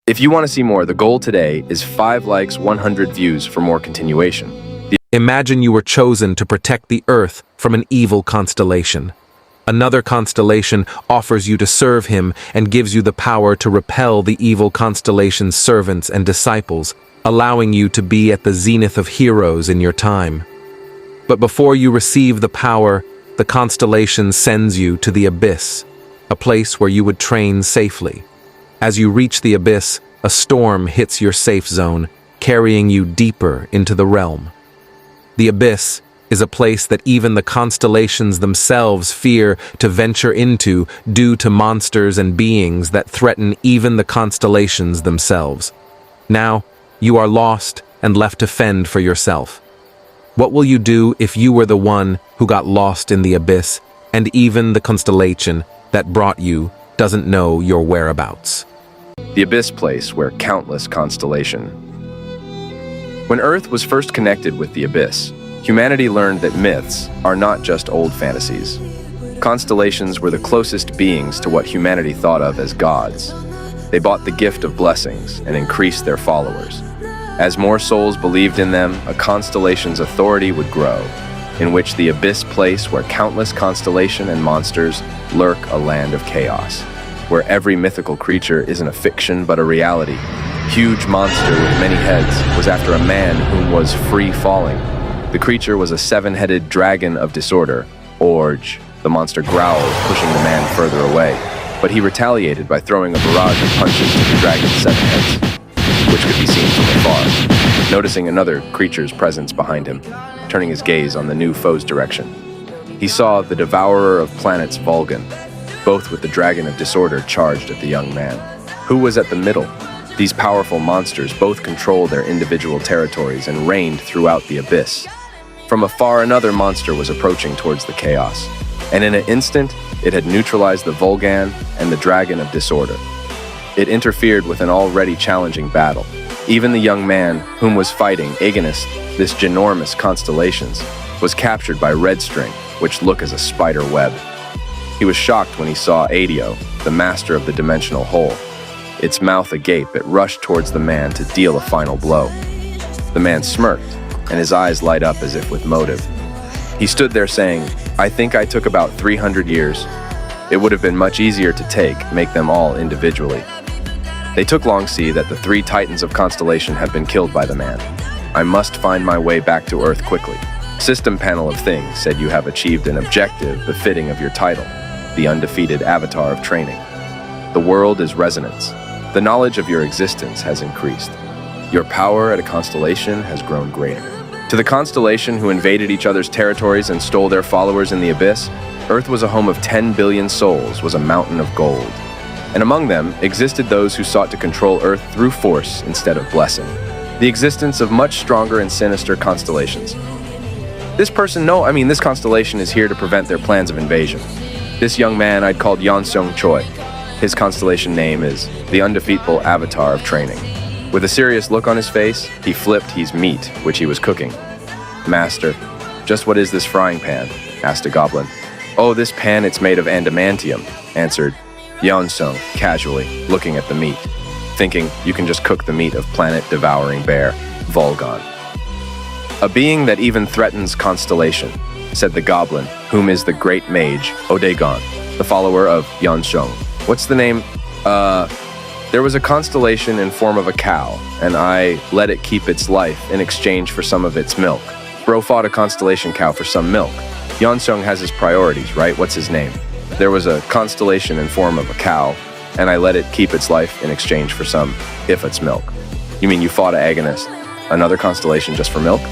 If you want to see more, the goal today is 5 likes, 100 views for more continuation. Imagine you were chosen to protect the Earth from an evil constellation. Another constellation offers you to serve him and gives you the power to repel the evil constellation's servants and disciples, allowing you to be at the zenith of heroes in your time. But before you receive the power, the constellation sends you to the abyss, a place where you would train safely. As you reach the abyss, a storm hits your safe zone, carrying you deeper into the realm. The abyss is a place that even the constellations themselves fear to venture into due to monsters and beings that threaten even the constellations themselves. Now, you are lost and left to fend for yourself. What will you do if you were the one who got lost in the abyss and even the constellation that brought you doesn't know your whereabouts? The abyss place where countless constellation. When Earth was first connected with the abyss, humanity learned that myths are not just old fantasies. Constellations were the closest beings to what humanity thought of as gods. They bought the gift of blessings and increased their followers. As more souls believed in them, a constellation's authority would grow, in which the abyss place where countless constellation and monsters lurk a land of chaos, where every mythical creature isn't a fiction but a reality. Huge monster with many heads was after a man whom was free falling. The creature was a 7-headed dragon of disorder, Orge. The monster growled, pushing the man further away, but he retaliated by throwing a barrage of punches to the dragon's 7 heads, which could be seen from afar. Noticing another creature's presence behind him, turning his gaze on the new foe's direction, he saw the devourer of planets Vulcan, both with the dragon of disorder charged at the young man. Who was at the middle? These powerful monsters both controlled their individual territories and reigned throughout the abyss. From afar, another monster was approaching towards the chaos, and in an instant, it had neutralized the Vulcan and the dragon of disorder. It interfered with an already challenging battle. Even the young man, whom was fighting against this ginormous constellations, was captured by Red String, which looked as a spider web. He was shocked when he saw Adio, the master of the dimensional hole. Its mouth agape, it rushed towards the man to deal a final blow. The man smirked, and his eyes light up as if with motive. He stood there saying, "I think I took about 300 years. It would have been much easier to make them all individually." They took long see that the 3 titans of constellation had been killed by the man. "I must find my way back to Earth quickly." System panel of things said you have achieved an objective befitting of your title, the undefeated avatar of training. The world is resonance. The knowledge of your existence has increased. Your power at a constellation has grown greater. To the constellation who invaded each other's territories and stole their followers in the abyss, Earth was a home of 10 billion souls, was a mountain of gold. And among them existed those who sought to control Earth through force instead of blessing. The existence of much stronger and sinister constellations. This constellation is here to prevent their plans of invasion. This young man I'd called Yeonseong Choi. His constellation name is the undefeatable avatar of training. With a serious look on his face, he flipped his meat, which he was cooking. "Master, just what is this frying pan?" asked a goblin. "Oh, this pan, it's made of adamantium," answered Yeonseong casually, looking at the meat, thinking you can just cook the meat of planet-devouring bear, Vulcan. "A being that even threatens constellation," said the goblin, whom is the great mage, Odagon, the follower of Yeonseong. "What's the name? There was a constellation in form of a cow, and I let it keep its life in exchange for some of its milk. Bro fought a constellation cow for some milk. Yeonseong has his priorities, right? What's his name? There was a constellation in form of a cow, and I let it keep its life in exchange for some, if it's milk. You mean you fought an agonist, another constellation just for milk?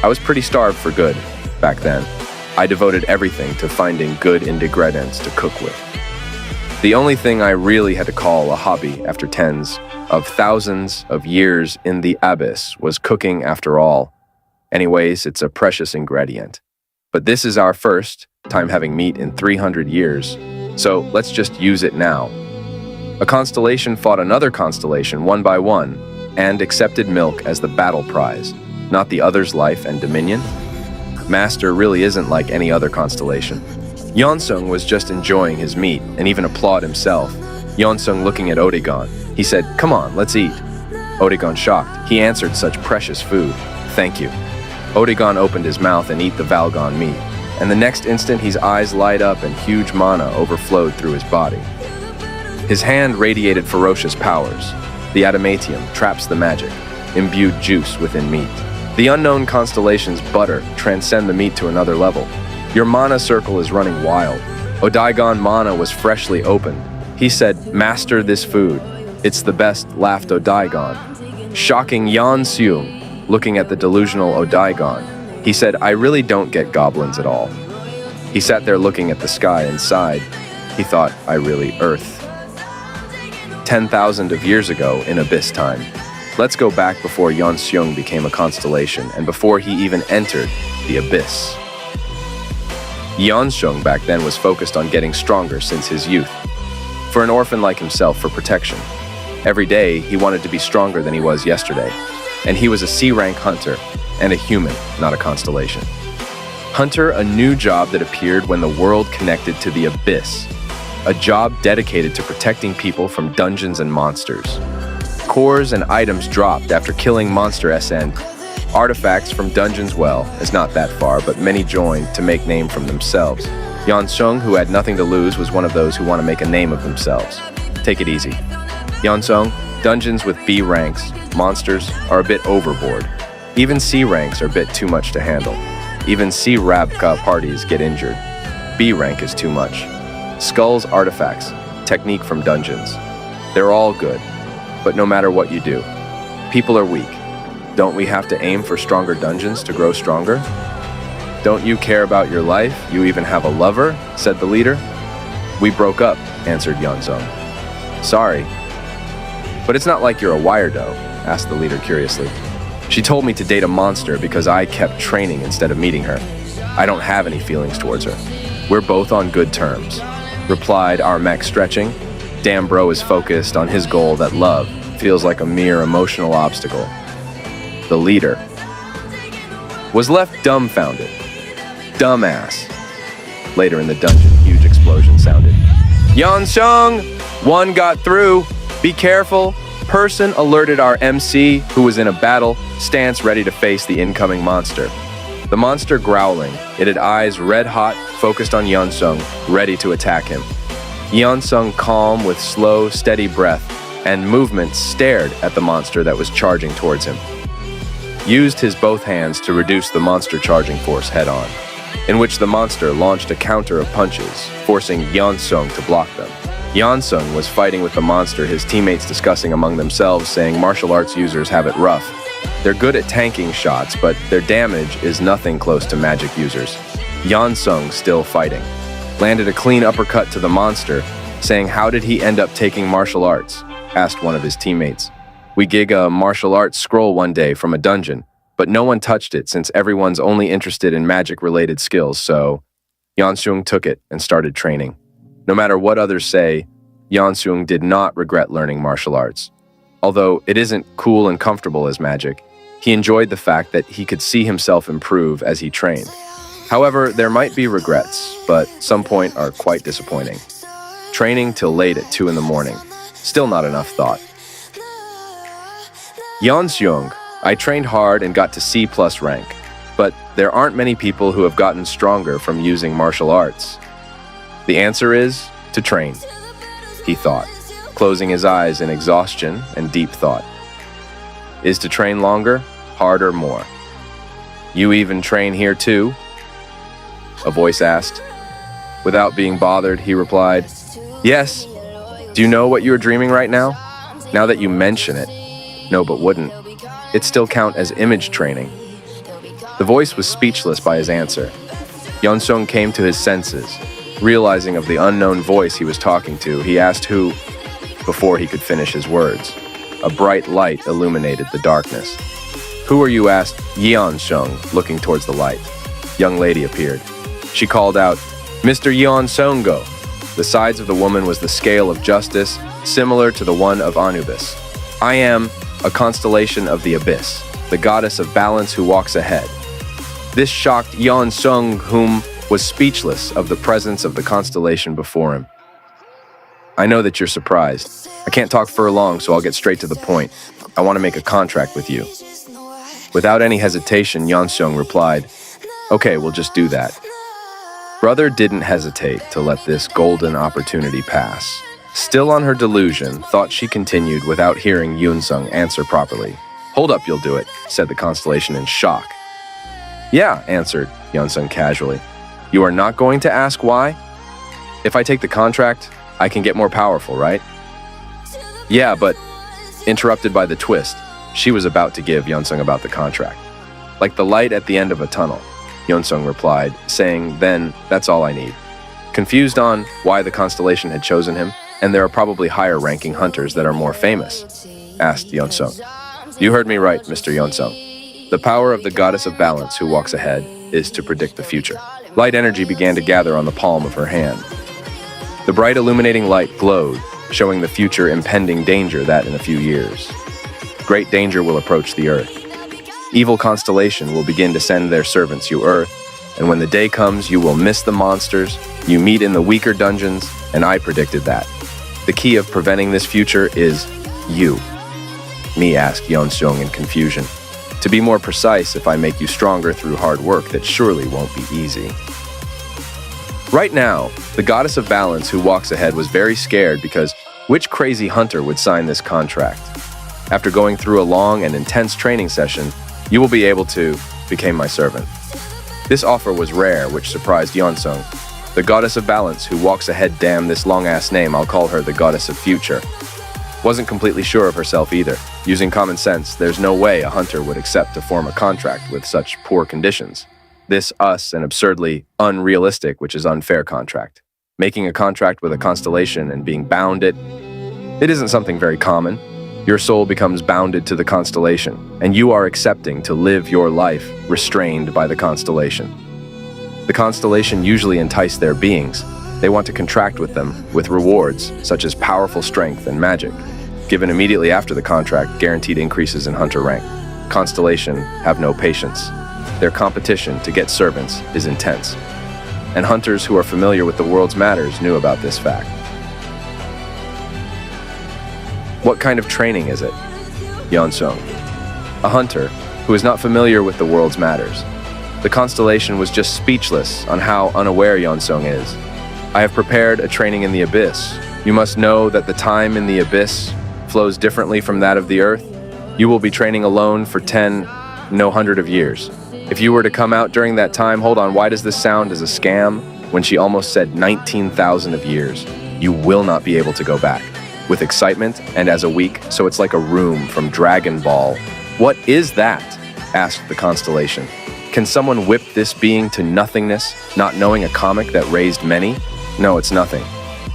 I was pretty starved for good back then. I devoted everything to finding good ingredients to cook with. The only thing I really had to call a hobby after tens of thousands of years in the abyss was cooking after all. Anyways, it's a precious ingredient. But this is our first time having meat in 300 years, so let's just use it now. A constellation fought another constellation one by one and accepted milk as the battle prize, not the other's life and dominion. Master really isn't like any other constellation. Yeonseong was just enjoying his meat and even applaud himself. Yeonseong looking at Odagon. He said, "Come on, let's eat." Odegon shocked. He answered such precious food. "Thank you." Odegon opened his mouth and ate the Valgon meat, and the next instant his eyes light up and huge mana overflowed through his body. His hand radiated ferocious powers. The adamantium traps the magic, imbued juice within meat. The unknown constellation's butter transcend the meat to another level. Your mana circle is running wild. Odegon mana was freshly opened. He said, "Master this food. It's the best," laughed Odegon. Shocking Yan Seung, looking at the delusional Odegon. He said, "I really don't get goblins at all." He sat there looking at the sky and sighed. He thought, "I really Earth." 10,000 of years ago in Abyss time. Let's go back before Yan Seung became a constellation and before he even entered the Abyss. Yan Seung back then was focused on getting stronger since his youth. For an orphan like himself, for protection. Every day, he wanted to be stronger than he was yesterday. And he was a C-rank hunter and a human, not a constellation. Hunter, a new job that appeared when the world connected to the Abyss. A job dedicated to protecting people from dungeons and monsters. Cores and items dropped after killing Monster SN. Artifacts from dungeons, well, is not that far, but many joined to make name from themselves. Yan Seung, who had nothing to lose, was one of those who want to make a name of themselves. Take it easy. Yan Seung, dungeons with B ranks, monsters, are a bit overboard. Even C ranks are a bit too much to handle. Even C Rabka parties get injured. B rank is too much. Skulls, artifacts, technique from dungeons. They're all good, but no matter what you do, people are weak. Don't we have to aim for stronger dungeons to grow stronger? Don't you care about your life? You even have a lover? Said the leader. We broke up, answered Yan Seung. Sorry. But it's not like you're a weirdo, asked the leader curiously. She told me to date a monster because I kept training instead of meeting her. I don't have any feelings towards her. We're both on good terms, replied our mech stretching. Damn bro is focused on his goal that love feels like a mere emotional obstacle. The leader was left dumbfounded. Dumbass. Later in the dungeon, huge explosion sounded. Yan Seung! One got through. Be careful. Person alerted our MC, who was in a battle stance ready to face the incoming monster. The monster growling. It had eyes red hot, focused on Yan Seung, ready to attack him. Yan Seung, calm with slow, steady breath and movement, stared at the monster that was charging towards him. Used his both hands to reduce the monster charging force head-on, in which the monster launched a counter of punches, forcing Yan Seung to block them. Yan Seung was fighting with the monster, his teammates discussing among themselves, saying martial arts users have it rough. They're good at tanking shots, but their damage is nothing close to magic users. Yan Seung still fighting. Landed a clean uppercut to the monster, saying, "How did he end up taking martial arts?" asked one of his teammates. "We gig a martial arts scroll one day from a dungeon, but no one touched it since everyone's only interested in magic-related skills, so..." Yan Seung took it and started training. No matter what others say, Yan Seung did not regret learning martial arts. Although it isn't cool and comfortable as magic, he enjoyed the fact that he could see himself improve as he trained. However, there might be regrets, but some point are quite disappointing. Training till late at 2 in the morning. Still not enough thought. Yan Seung, I trained hard and got to C+ rank, but there aren't many people who have gotten stronger from using martial arts. The answer is to train, he thought, closing his eyes in exhaustion and deep thought. Is to train longer, harder, more. You even train here too? A voice asked. Without being bothered, he replied, Yes. Do you know what you are dreaming right now? Now that you mention it. No, but wouldn't. It still count as image training. The voice was speechless by his answer. Yan Seung came to his senses. Realizing of the unknown voice he was talking to, he asked who, before he could finish his words. A bright light illuminated the darkness. Who are you? Asked Yan Seung, looking towards the light. Young lady appeared. She called out, Mr. Yan Seung-go. The sides of the woman was the scale of justice, similar to the one of Anubis. I am a constellation of the Abyss, the goddess of balance who walks ahead. This shocked Yan Seung, whom was speechless of the presence of the constellation before him. I know that you're surprised. I can't talk for long, so I'll get straight to the point. I want to make a contract with you. Without any hesitation, Yeonseong replied, "Okay, we'll just do that." Brother didn't hesitate to let this golden opportunity pass. Still on her delusion, thought she continued without hearing Yoonsung answer properly. "Hold up, you'll do it," said the constellation in shock. "Yeah," answered Yeonsung casually. "You are not going to ask why? If I take the contract, I can get more powerful, right?" "Yeah, but..." Interrupted by the twist, she was about to give Yeonsung about the contract. "Like the light at the end of a tunnel," Yeonsung replied, saying, "Then, that's all I need." Confused on why the constellation had chosen him, and there are probably higher-ranking hunters that are more famous, asked Yeonsung. "You heard me right, Mr. Yeonsung. The power of the goddess of balance who walks ahead is to predict the future." Light energy began to gather on the palm of her hand. The bright illuminating light glowed, showing the future impending danger that in a few years, great danger will approach the earth. Evil constellation will begin to send their servants you earth, and when the day comes, you will miss the monsters, you meet in the weaker dungeons, and I predicted that. The key of preventing this future is you. Me asked Yeonseong in confusion. To be more precise, if I make you stronger through hard work, that surely won't be easy. Right now, the goddess of balance who walks ahead was very scared because which crazy hunter would sign this contract? After going through a long and intense training session, you will be able to become my servant. This offer was rare, which surprised Yeonsung. The goddess of balance who walks ahead, damn this long-ass name, I'll call her the goddess of future. Wasn't completely sure of herself either. Using common sense, there's no way a hunter would accept to form a contract with such poor conditions. This an absurdly unrealistic, which is unfair contract. Making a contract with a constellation and being bound it isn't something very common. Your soul becomes bounded to the constellation, and you are accepting to live your life restrained by the constellation. The constellation usually entice their beings. They want to contract with them with rewards, such as powerful strength and magic. Given immediately after the contract, guaranteed increases in hunter rank. Constellation have no patience. Their competition to get servants is intense. And hunters who are familiar with the world's matters knew about this fact. What kind of training is it? Yeonsung. A hunter who is not familiar with the world's matters. The constellation was just speechless on how unaware Yeonsung is. I have prepared a training in the abyss. You must know that the time in the abyss flows differently from that of the earth. You will be training alone for 100 of years. If you were to come out during that time, hold on, why does this sound as a scam when she almost said 19,000 of years? You will not be able to go back. With excitement and as a week, so it's like a room from Dragon Ball. What is that? Asked the constellation. Can someone whip this being to nothingness, not knowing a comic that raised many? No, it's nothing.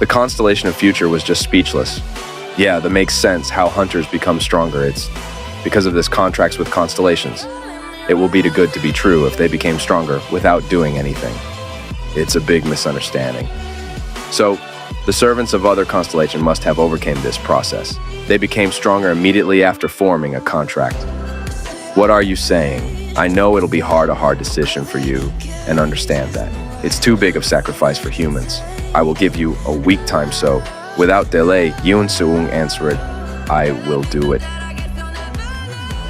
The constellation of future was just speechless. Yeah, that makes sense how hunters become stronger. It's because of this contracts with constellations. It will be too good to be true if they became stronger without doing anything. It's a big misunderstanding. So, the servants of other constellations must have overcome this process. They became stronger immediately after forming a contract. What are you saying? I know it'll be a hard decision for you, and understand that. It's too big of sacrifice for humans. I will give you a week time, so without delay, Yoon Seung answered, I will do it.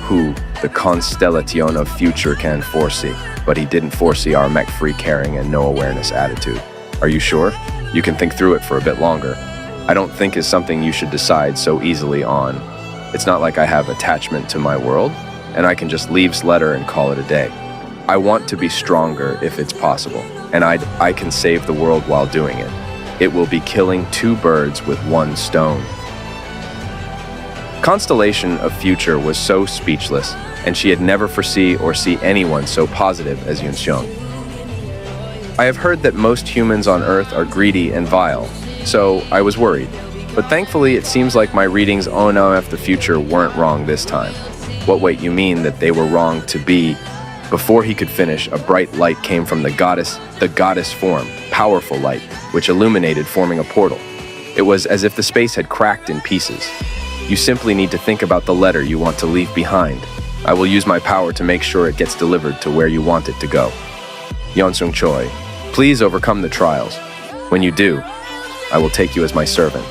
Who the constellation of future can foresee, but he didn't foresee our mech-free caring and no awareness attitude. Are you sure? You can think through it for a bit longer. I don't think is something you should decide so easily on. It's not like I have attachment to my world, and I can just leave letter and call it a day. I want to be stronger if it's possible, and I can save the world while doing it. It will be killing two birds with one stone. Constellation of Future was so speechless, and she had never foresee or see anyone so positive as Yoon-seong. I have heard that most humans on Earth are greedy and vile, so I was worried. But thankfully, it seems like my readings on of the future weren't wrong this time. What wait, you mean that they were wrong to be? Before he could finish, a bright light came from the goddess form, powerful light, which illuminated, forming a portal. It was as if the space had cracked in pieces. You simply need to think about the letter you want to leave behind. I will use my power to make sure it gets delivered to where you want it to go. Yeonsung Choi, please overcome the trials. When you do, I will take you as my servant.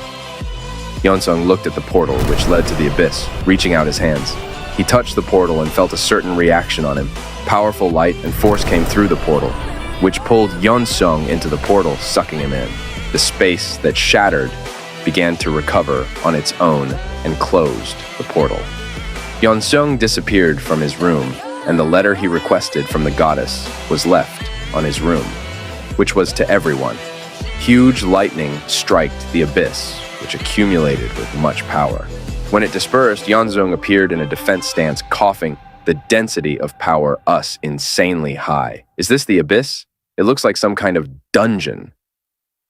Yeonsung looked at the portal which led to the abyss, reaching out his hands. He touched the portal and felt a certain reaction on him. Powerful light and force came through the portal, which pulled Yeonsung into the portal, sucking him in. The space that shattered began to recover on its own and closed the portal. Yeonsung disappeared from his room, and the letter he requested from the goddess was left on his room, which was to everyone. Huge lightning struck the abyss, which accumulated with much power. When it dispersed, Yeonsung appeared in a defense stance, coughing, "The density of power us insanely high. Is this the abyss? It looks like some kind of dungeon."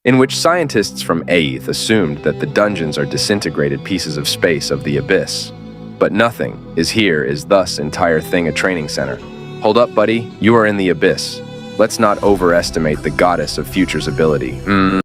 In which scientists from Aeth assumed that the dungeons are disintegrated pieces of space of the abyss. But nothing is here, is thus entire thing a training center. Hold up, buddy, you are in the abyss. Let's not overestimate the goddess of future's ability.